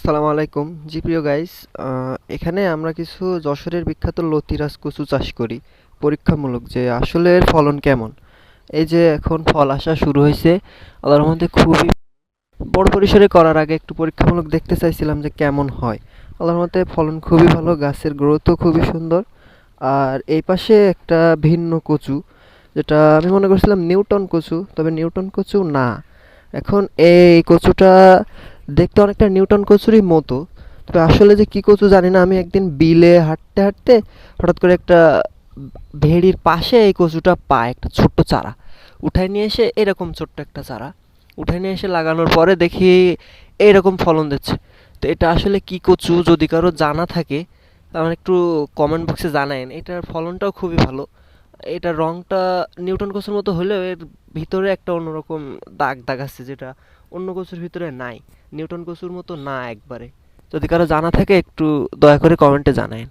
আসসালামু আলাইকুম। জি প্রিয় গাইস, এখানে আমরা কিছু যশোরের বিখ্যাত লতিরাজ কচু চাষ করি পরীক্ষামূলক যে আসলে এর ফলন কেমন। এই যে এখন ফল আসা শুরু হয়েছে, আল্লাহর মধ্যে খুবই বড় পরিসরে করার আগে একটু পরীক্ষামূলক দেখতে চাইছিলাম যে কেমন হয়। আল্লাহর মধ্যে ফলন খুবই ভালো, গাছের গ্রোথও খুবই সুন্দর। আর এই পাশে একটা ভিন্ন কচু, যেটা আমি মনে করছিলাম নিউটন কচু, তবে নিউটন কচু না। এখন এই কচুটা দেখতে অনেকটা নিউটন কচুরই মতো, তবে আসলে যে কি কচু জানি না। আমি একদিন বিলে হাঁটতে হাঁটতে হঠাৎ করে একটা ভেড়ির পাশে এই কচুটা পায়, একটা ছোট্ট চারা উঠায় নিয়ে এসে, এরকম ছোট্ট একটা চারা উঠায় নিয়ে এসে লাগানোর পরে দেখি এইরকম ফলন দিচ্ছে। তো এটা আসলে কি কচু, যদি কারো জানা থাকে আমার একটু কমেন্ট বক্সে জানায়েন। এটার ফলনটাও খুবই ভালো। এটার রংটা নিউটন কচুর মতো হলেও এর ভিতরে একটা অন্যরকম দাগ দাগ আছে, যেটা অন্য কচুর ভিতরে নাই। নিউটন কচুর মতো না একবারে। যদি কারো জানা থাকে একটু দয়া করে কমেন্টে জানায়েন।